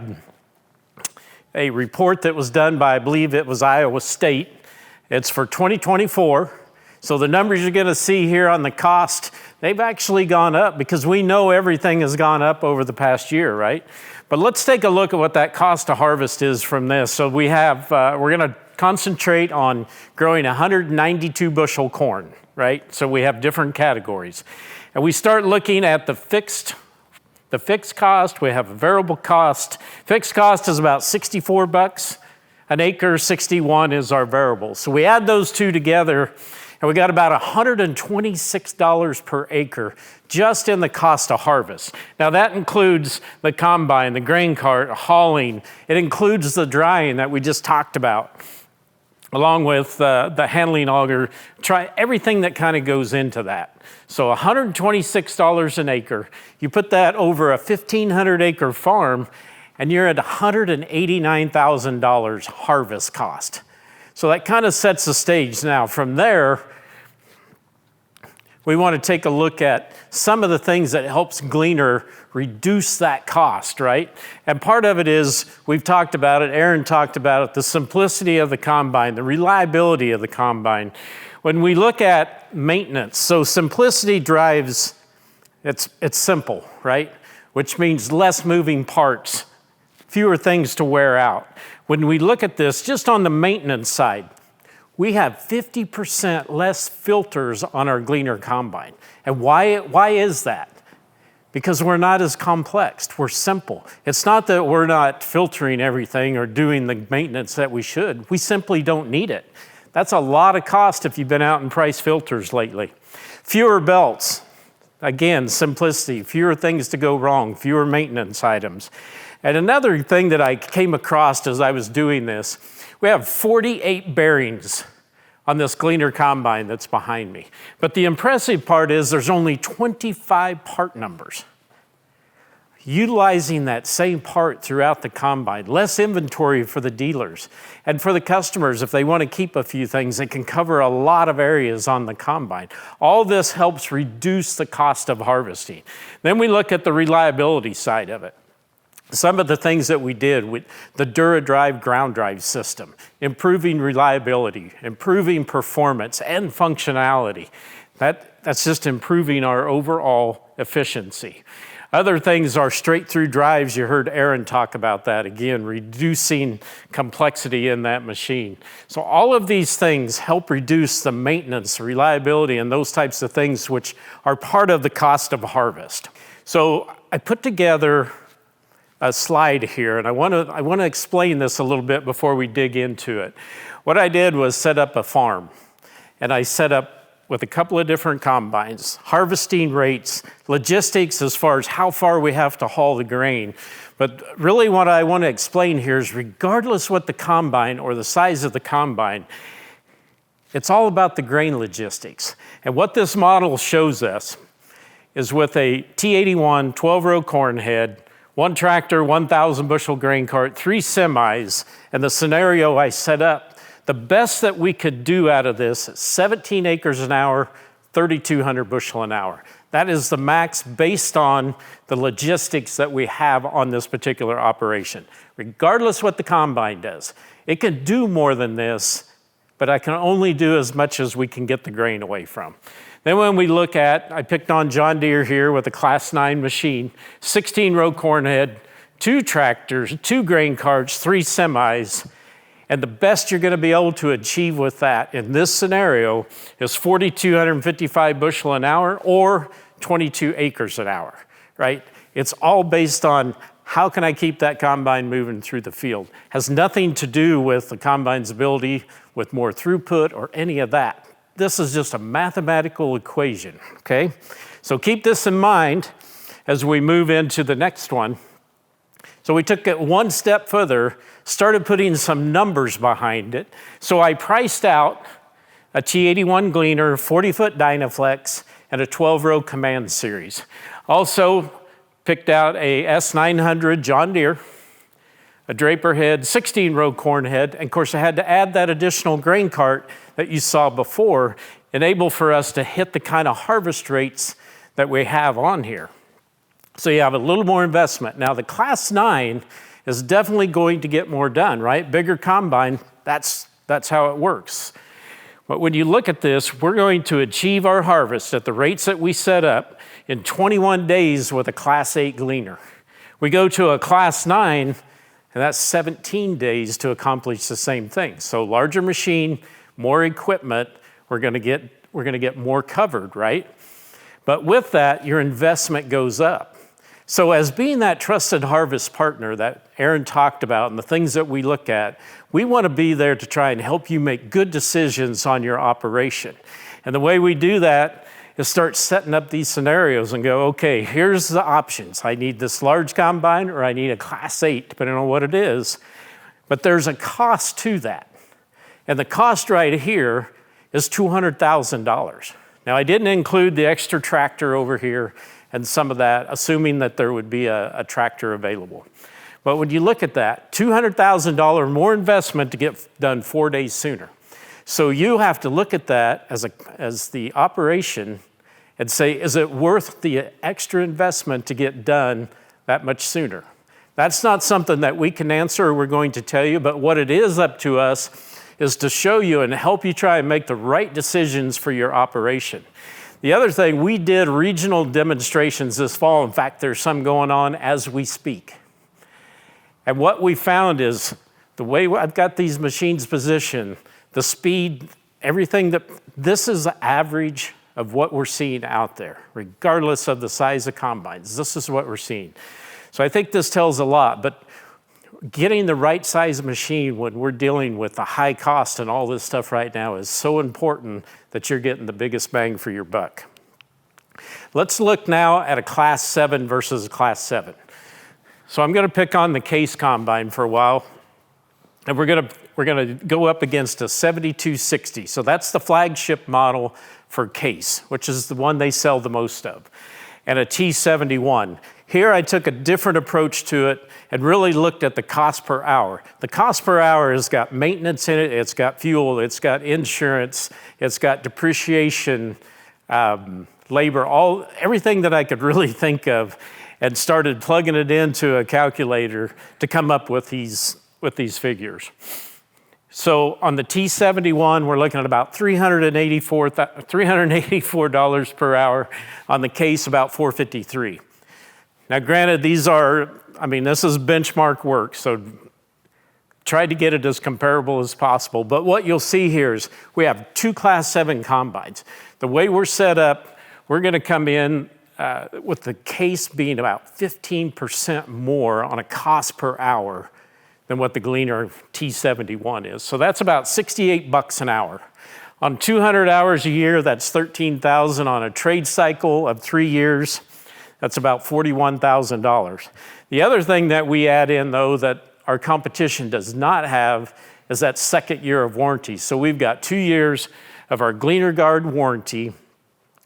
report that was done by, I believe it was Iowa State. It's for 2024. So the numbers you're gonna see here on the cost, they've actually gone up because we know everything has gone up over the past year, right? But let's take a look at what that cost to harvest is from this. So we have, we're gonna concentrate on growing 192 bushel corn, right? So we have different categories. And we start looking at the fixed cost, we have a variable cost. Fixed cost is about 64 bucks an acre, 61 is our variable. So we add those two together, and we got about $126 per acre just in the cost of harvest. Now that includes the combine, the grain cart, hauling. It includes the drying that we just talked about, along with the handling auger, everything that kind of goes into that. So $126 an acre. You put that over a 1,500 acre farm, and you're at $189,000 harvest cost. So that kind of sets the stage. Now from there, we want to take a look at some of the things that helps Gleaner reduce that cost, right? And part of it is, we've talked about it, Aaron talked about it, the simplicity of the combine, the reliability of the combine. When we look at maintenance, so simplicity drives, it's simple, right? Which means less moving parts, fewer things to wear out. When we look at this, just on the maintenance side, we have 50% less filters on our Gleaner combine. And why is that? Because we're not as complex, we're simple. It's not that we're not filtering everything or doing the maintenance that we should, we simply don't need it. That's a lot of cost if you've been out and priced filters lately. Fewer belts, again, simplicity, fewer things to go wrong, fewer maintenance items. And another thing that I came across as I was doing this, we have 48 bearings on this Gleaner combine that's behind me. But the impressive part is there's only 25 part numbers. utilizing that same part throughout the combine, less inventory for the dealers. And for the customers, if they want to keep a few things, they can cover a lot of areas on the combine. All this helps reduce the cost of harvesting. Then we look at the reliability side of it. Some of the things that we did with the DuraDrive ground drive system, improving reliability, improving performance and functionality. That's just improving our overall efficiency. Other things are straight through drives. You heard Aaron talk about that again, reducing complexity in that machine. So all of these things help reduce the maintenance, reliability, and those types of things which are part of the cost of harvest. So I put together a slide here, and I want to explain this a little bit before we dig into it. What I did was set up a farm, and I set up with a couple of different combines, harvesting rates, logistics as far as how far we have to haul the grain. But really what I want to explain here is regardless what the combine or the size of the combine, it's all about the grain logistics. And what this model shows us is with a T81 12-row corn head, 1 tractor, 1,000 bushel grain cart, 3 semis, and the scenario I set up, the best that we could do out of this is 17 acres an hour, 3,200 bushel an hour. That is the max based on the logistics that we have on this particular operation. Regardless what the combine does, it can do more than this, but I can only do as much as we can get the grain away from. Then when we look at, I picked on John Deere here with a Class 9 machine, 16-row corn head, 2 tractors, 2 grain carts, 3 semis, and the best you're going to be able to achieve with that in this scenario is 4,255 bushel an hour or 22 acres an hour, right? It's all based on how can I keep that combine moving through the field. Has nothing to do with the combine's ability with more throughput or any of that. This is just a mathematical equation, okay? So keep this in mind as we move into the next one. So we took it one step further, started putting some numbers behind it. So I priced out a T81 Gleaner, 40-foot Dynaflex, and a 12-row Command Series. Also picked out a S900 John Deere, a Draper head, 16-row corn head, and of course I had to add that additional grain cart that you saw before, enable for us to hit the kind of harvest rates that we have on here. So you have a little more investment. Now the Class 9 is definitely going to get more done, right? Bigger combine, that's how it works. But when you look at this, we're going to achieve our harvest at the rates that we set up in 21 days with a Class 8 Gleaner. We go to a Class 9, and that's 17 days to accomplish the same thing. So larger machine, more equipment, we're gonna get more covered, right? But with that, your investment goes up. So as being that trusted harvest partner that Aaron talked about and the things that we look at, we want to be there to try and help you make good decisions on your operation. And the way we do that is start setting up these scenarios and go, okay, here's the options. I need this large combine or I need a Class 8, depending on what it is. But there's a cost to that. And the cost right here is $200,000. Now, I didn't include the extra tractor over here and some of that, assuming that there would be a tractor available. But when you look at that, $200,000 more investment to get done 4 days sooner. So you have to look at that as the operation and say, is it worth the extra investment to get done that much sooner? That's not something that we can answer or we're going to tell you, but what it is up to us is to show you and help you try and make the right decisions for your operation. The other thing, we did regional demonstrations this fall. In fact, there's some going on as we speak. And what we found is the way I've got these machines positioned, the speed, everything this is the average of what we're seeing out there, regardless of the size of combines. This is what we're seeing. So I think this tells a lot, but getting the right size machine when we're dealing with the high cost and all this stuff right now is so important that you're getting the biggest bang for your buck. Let's look now at a Class 7 versus a Class 7. So I'm going to pick on the Case combine for a while, and we're going to go up against a 7260. So that's the flagship model for Case, which is the one they sell the most of, and a T71. Here I took a different approach to it and really looked at the cost per hour. The cost per hour has got maintenance in it, it's got fuel, it's got insurance, it's got depreciation, labor, everything that I could really think of, and started plugging it into a calculator to come up with these figures. So on the T71, we're looking at about $384 per hour. On the case, about $453. Now, granted, this is benchmark work, so tried to get it as comparable as possible. But what you'll see here is we have 2 Class 7 combines. The way we're set up, we're going to come in with the case being about 15% more on a cost per hour than what the Gleaner T71 is. So that's about $68 an hour. On 200 hours a year, that's $13,000. On a trade cycle of 3 years, that's about $41,000. The other thing that we add in, though, that our competition does not have is that second year of warranty. So we've got 2 years of our Gleaner Guard warranty,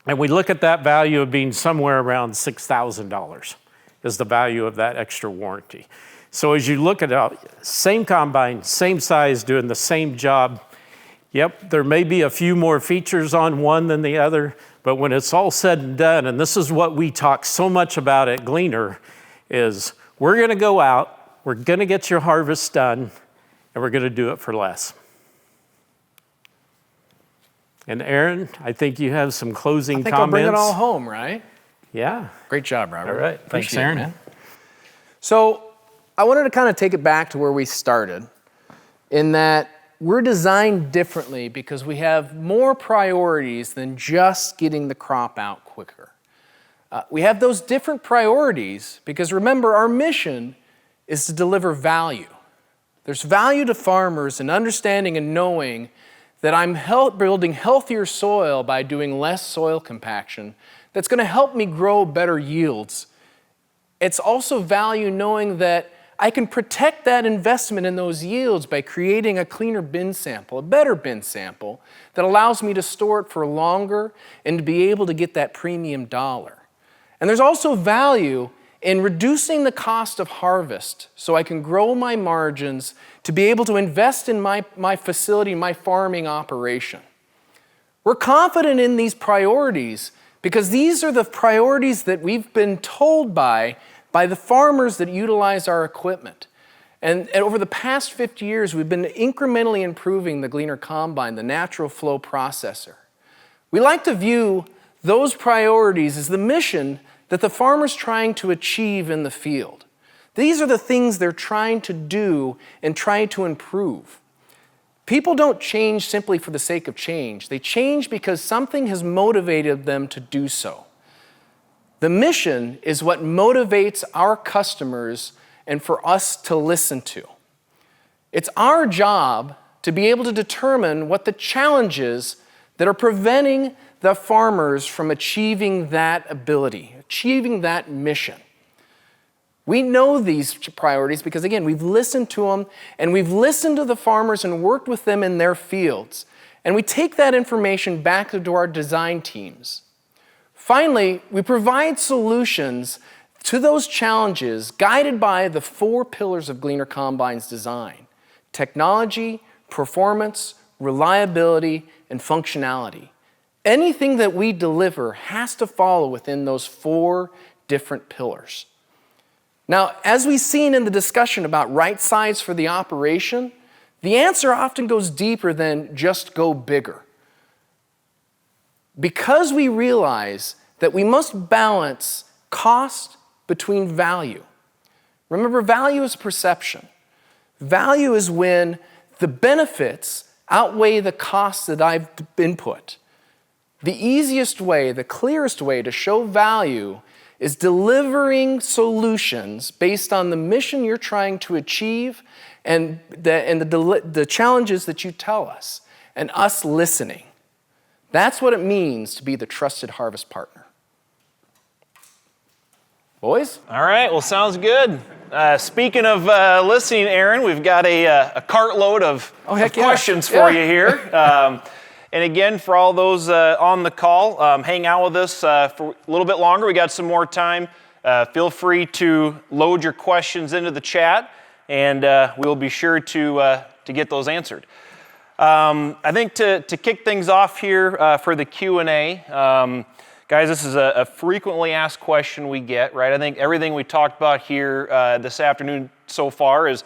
and we look at that value of being somewhere around $6,000 is the value of that extra warranty. So as you look at it, same combine, same size, doing the same job. Yep, there may be a few more features on one than the other, but when it's all said and done, and this is what we talk so much about at Gleaner, is we're gonna go out, we're gonna get your harvest done, and we're gonna do it for less. And Aaron, I think you have some closing comments. I'll bring it all home, right? Yeah. Great job, Robert. All right, thanks, Appreciate Aaron. it, man. So I wanted to kind of take it back to where we started, in that we're designed differently because we have more priorities than just getting the crop out quicker. We have those different priorities because, remember, our mission is to deliver value. There's value to farmers in understanding and knowing that I'm building healthier soil by doing less soil compaction that's going to help me grow better yields. It's also value knowing that I can protect that investment in those yields by creating a cleaner bin sample, a better bin sample that allows me to store it for longer and to be able to get that premium dollar. And there's also value in reducing the cost of harvest so I can grow my margins to be able to invest in my facility, my farming operation. We're confident in these priorities because these are the priorities that we've been told by the farmers that utilize our equipment. And over the past 50 years, we've been incrementally improving the Gleaner Combine, the natural flow processor. We like to view those priorities as the mission that the farmer's trying to achieve in the field. These are the things they're trying to do and trying to improve. People don't change simply for the sake of change. They change because something has motivated them to do so. The mission is what motivates our customers and for us to listen to. It's our job to be able to determine what the challenges that are preventing the farmers from achieving that ability, achieving that mission. We know these priorities because, again, we've listened to them and we've listened to the farmers and worked with them in their fields. And we take that information back to our design teams. Finally, we provide solutions to those challenges guided by the 4 pillars of Gleaner Combine's design: technology, performance, reliability, and functionality. Anything that we deliver has to follow within those 4 different pillars. Now, as we've seen in the discussion about right size for the operation, the answer often goes deeper than just go bigger. Because we realize that we must balance cost between value. Remember, value is perception. Value is when the benefits outweigh the costs that I've input. The easiest way, the clearest way to show value is delivering solutions based on the mission you're trying to achieve and the challenges that you tell us, and us listening. That's what it means to be the trusted harvest partner. Boys? All right, well, sounds good. Speaking of listening, Aaron, we've got a cartload of questions for you here. And again, for all those on the call, hang out with us for a little bit longer. We got some more time feel free to load your questions into the chat, and we'll be sure to get those answered. I think to kick things off here for the Q&A, guys, this is a frequently asked question we get, right? I think everything we talked about here this afternoon so far is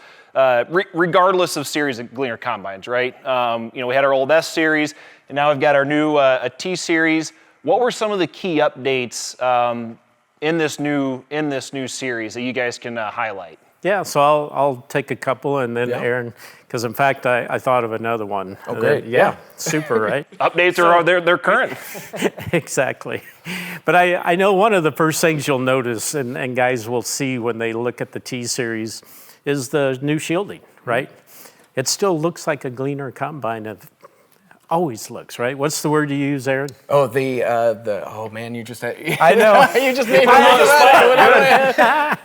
regardless of series of Gleaner combines, right? We had our old S series, and now we've got our new T series. What were some of the key updates in this new series that you guys can highlight? Yeah, so I'll take a couple, and then Aaron, because in fact I thought of another one. Oh, great. Yeah, super, right? Updates are they're current. Exactly. But I know one of the first things you'll notice, and guys will see when they look at the T series, is the new shielding, right? It still looks like a Gleaner combine. It always looks, right? What's the word you use, Aaron? Oh, oh man, you just had, I know. you just made me on the spot.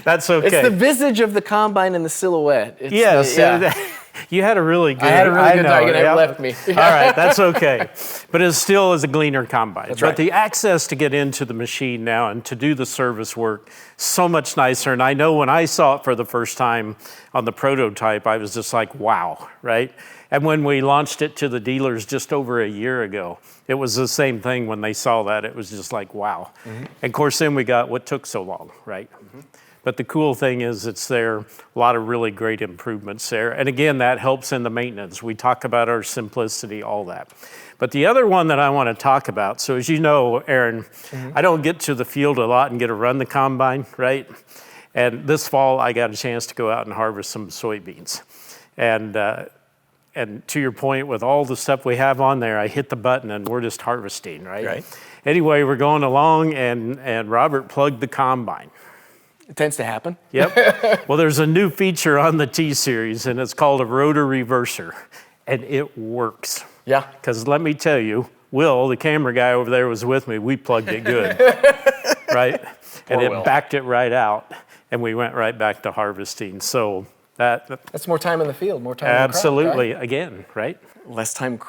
That's okay. It's the visage of the combine and the silhouette. It's You had a really good. I had a really good target. It left me. All right, that's okay. But it still is a Gleaner combine. That's but right. the access to get into the machine now and to do the service work, so much nicer. And I know when I saw it for the first time on the prototype, I was just like, wow, right? And when we launched it to the dealers just over a year ago, it was the same thing when they saw that. It was just like, wow. And of course, then we got what took so long, right? But the cool thing is it's there, a lot of really great improvements there. And again, that helps in the maintenance. We talk about our simplicity, all that. But the other one that I want to talk about, so as you know, Aaron, I don't get to the field a lot and get to run the combine, right? And this fall, I got a chance to go out and harvest some soybeans. And to your point, with all the stuff we have on there, I hit the button and we're just harvesting, right? Anyway, we're going along and Robert plugged the combine. It tends to happen. Yep. Well, there's a new feature on the T-Series, and it's called a rotor reverser, and it works. Yeah. Because let me tell you, Will, the camera guy over there, was with me. We plugged it good, right? And it backed it right out, and we went right back to harvesting. So that's more time in the field, more time absolutely, in the crop, right? Again, right? Less time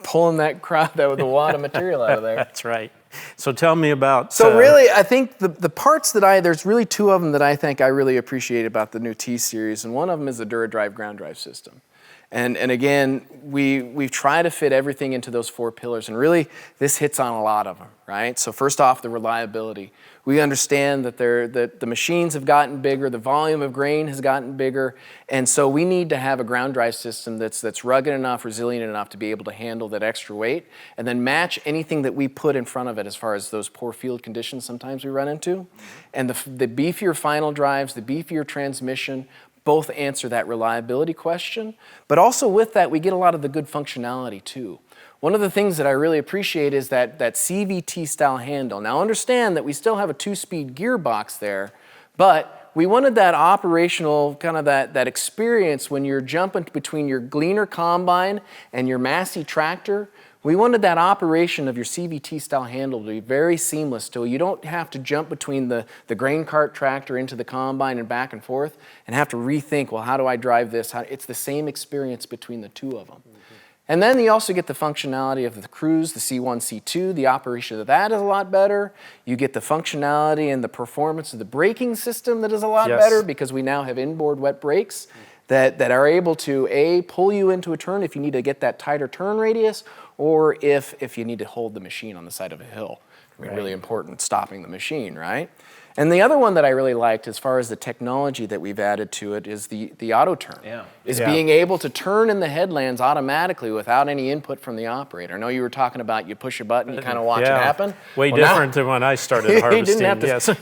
pulling that crop, the wad of material out of there. That's right. So tell me about... So really, I think the parts there's really two of them that I think I really appreciate about the new T-Series, and one of them is the DuraDrive ground drive system. And again, we've tried to fit everything into those four pillars, and really, this hits on a lot of them, right? So first off, the reliability. We understand that the machines have gotten bigger, the volume of grain has gotten bigger, and so we need to have a ground drive system that's rugged enough, resilient enough to be able to handle that extra weight, and then match anything that we put in front of it as far as those poor field conditions sometimes we run into. And the beefier final drives, the beefier transmission, both answer that reliability question, but also with that, we get a lot of the good functionality too. One of the things that I really appreciate is that CVT style handle. Now understand that we still have a 2-speed gearbox there, but we wanted that operational, kind of that experience when you're jumping between your Gleaner combine and your Massey tractor. We wanted that operation of your CVT style handle to be very seamless, so you don't have to jump between the grain cart tractor into the combine and back and forth and have to rethink, well, how do I drive this? It's the same experience between the two of them. And then you also get the functionality of the cruise, the C1, C2, the operation of that is a lot better. You get the functionality and the performance of the braking system that is a lot better because we now have inboard wet brakes that are able to, A, pull you into a turn if you need to get that tighter turn radius, or if you need to hold the machine on the side of a hill. I mean, really important, stopping the machine, right? And the other one that I really liked as far as the technology that we've added to it is the auto turn. Being able to turn in the headlands automatically without any input from the operator. I know you were talking about you push a button, you kind of watch it happen. Way different than when I started harvesting.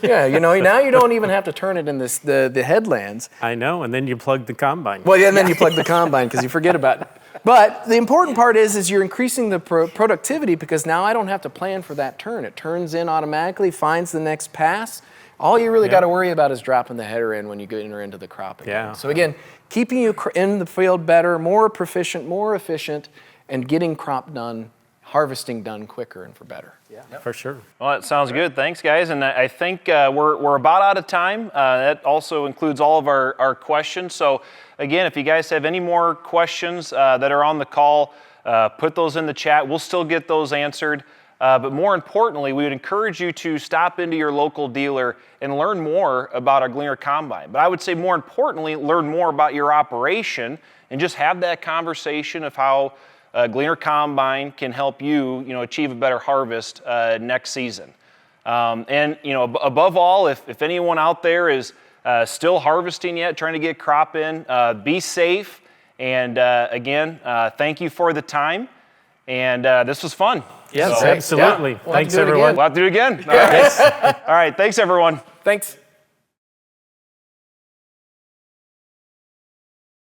Yeah, now you don't even have to turn it in the headlands. I know, and then you plug the combine. Well, yeah, and then you plug the combine because you forget about it. But the important part is you're increasing the productivity because now I don't have to plan for that turn. It turns in automatically, finds the next pass. All you really got to worry about is dropping the header in when you enter into the crop again. So again, keeping you in the field better, more proficient, more efficient, and getting crop done, harvesting done quicker and for better. For sure. Well, that sounds good. Thanks, guys. And I think we're about out of time. That also includes all of our questions. So again, if you guys have any more questions that are on the call, put those in the chat. We'll still get those answered. But more importantly, we would encourage you to stop into your local dealer and learn more about our Gleaner Combine. But I would say more importantly, learn more about your operation and just have that conversation of how Gleaner Combine can help you, achieve a better harvest next season. And above all, if anyone out there is still harvesting yet, trying to get crop in, be safe. And again, thank you for the time. And this was fun. Yes, So, absolutely. Yeah. We'll have to Thanks, do it everyone. again. We'll have to do it again. All right. All right. Thanks, everyone. Thanks.